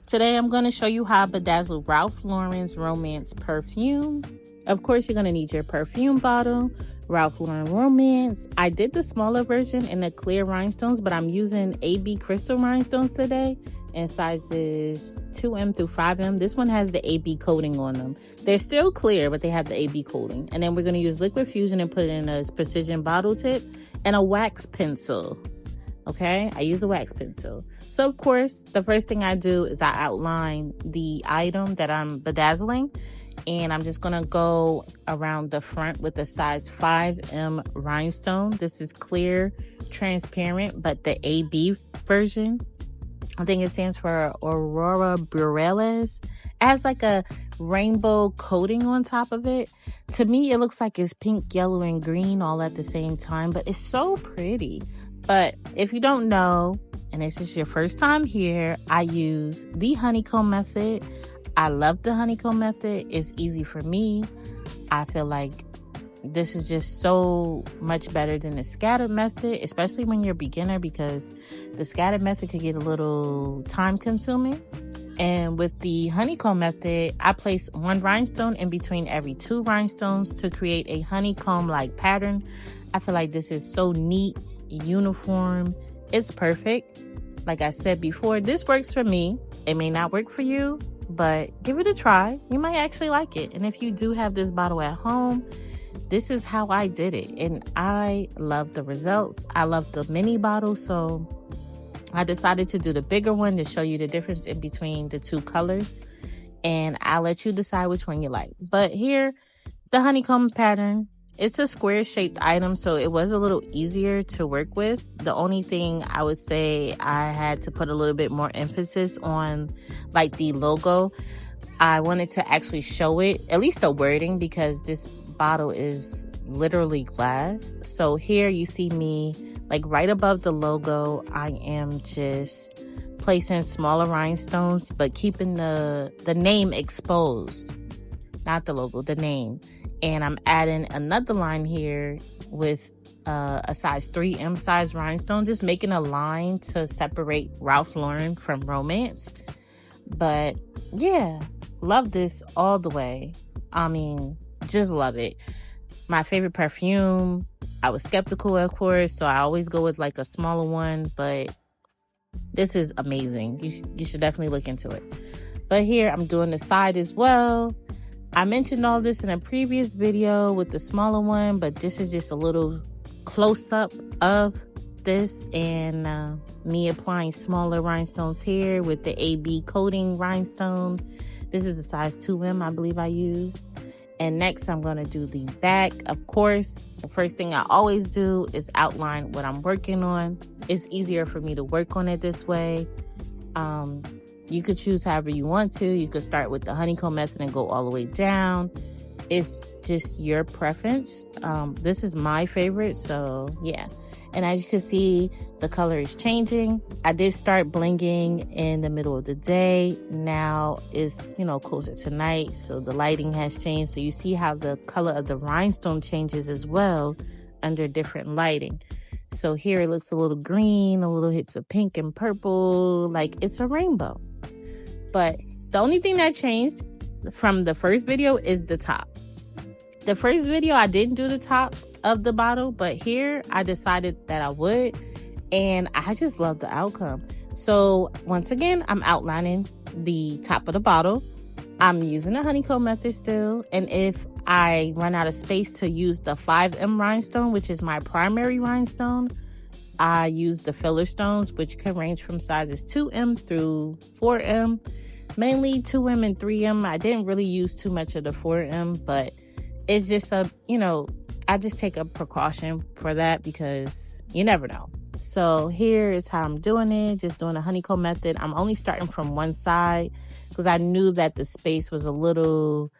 Today I'm going to show you how to bedazzle Ralph Lauren's Romance perfume. Of course, you're going to need your perfume bottle, Ralph Lauren Romance. I did the smaller version in the clear rhinestones, but I'm using AB crystal rhinestones today in sizes 2M through 5M. This one has the AB coating on them. They're still clear, but they have the AB coating. And then we're going to use liquid fusion and put it in a precision bottle tip and a wax pencil. Okay, I use a wax pencil. So of course, the first thing I do is I outline the item that I'm bedazzling, and I'm just gonna go around the front with the size 5M rhinestone. This is clear transparent, but the AB version. I think it stands for Aurora Borealis. It has like a rainbow coating on top of it. To me, it looks like it's pink, yellow, and green all at the same time, but it's so pretty. But if you don't know, and this is your first time here, I use the honeycomb method. I love the honeycomb method. It's easy for me. I feel like this is just so much better than the scattered method, especially when you're a beginner, because the scattered method could get a little time consuming. And with the honeycomb method, I place one rhinestone in between every 2 rhinestones to create a honeycomb-like pattern. I feel like this is so neat, uniform. It's perfect. Like I said before, this works for me. It may not work for you, but give it a try. You might actually like it. And if you do have this bottle at home, this is how I did it, and I love the results. I love the mini bottle, so I decided to do the bigger one to show you the difference in between the 2 colors, and I'll let you decide which one you like. But here, the honeycomb pattern, it's a square shaped item, so it was a little easier to work with. The only thing I would say, I had to put a little bit more emphasis on like the logo. I wanted to actually show it, at least the wording, because this bottle is literally glass. So here you see me like right above the logo. I am just placing smaller rhinestones, but keeping the name exposed, not the logo, the name. And I'm adding another line here with a size 3M size rhinestone, just making a line to separate Ralph Lauren from Romance. But yeah, love this all the way. I mean, just love it. My favorite perfume. I was skeptical, of course, so I always go with like a smaller one, but this is amazing. You should definitely look into it. But here I'm doing the side as well. I mentioned all this in a previous video with the smaller one, but this is just a little close-up of this, and me applying smaller rhinestones here with the AB coating rhinestone. This is a size 2M, I believe I used. And next I'm going to do the back. Of course, the first thing I always do is outline what I'm working on. It's easier for me to work on it this way. You could choose however you want to. You could start with the honeycomb method and go all the way down. It's just your preference. This is my favorite, so yeah. And as you can see, the color is changing. I did start blinging in the middle of the day. Now it's, closer to night, so the lighting has changed. So you see how the color of the rhinestone changes as well under different lighting. So here it looks a little green, a little hits of pink and purple, like it's a rainbow. But the only thing that changed from the first video is the top. The first video, I didn't do the top of the bottle, but here I decided that I would, and I just love the outcome. So once again, I'm outlining the top of the bottle. I'm using the honeycomb method still, and if I run out of space to use the 5M rhinestone, which is my primary rhinestone, I use the filler stones, which can range from sizes 2M through 4M, mainly 2M and 3M. I didn't really use too much of the 4M, but it's just I just take a precaution for that because you never know. So here is how I'm doing it, just doing a honeycomb method. I'm only starting from one side because I knew that the space was a little,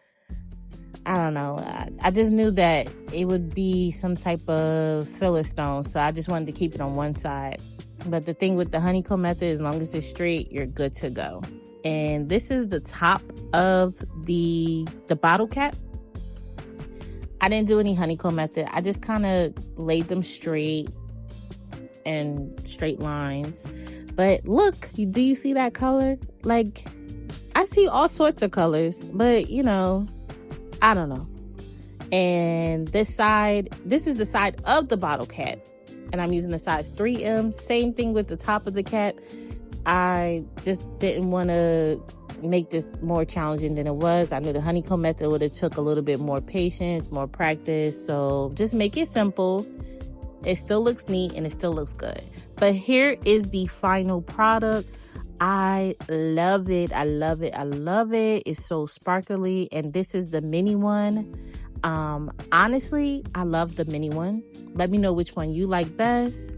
I don't know. I just knew that it would be some type of filler stone, so I just wanted to keep it on one side. But the thing with the honeycomb method, as long as it's straight, you're good to go. And this is the top of the bottle cap. I didn't do any honeycomb method. I just kind of laid them straight and straight lines. But look, do you see that color? Like, I see all sorts of colors, but you know, I don't know. And this is the side of the bottle cap. And I'm using a size 3M. Same thing with the top of the cap. I just didn't want to make this more challenging than it was. I knew the honeycomb method would have took a little bit more patience, more practice. So just make it simple. It still looks neat and it still looks good. But here is the final product. I love it. I love it. I love it. It's so sparkly. And this is the mini one. Honestly, I love the mini one. Let me know which one you like best.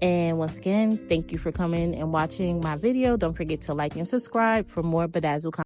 And once again, thank you for coming and watching my video. Don't forget to like and subscribe for more Bedazzle content.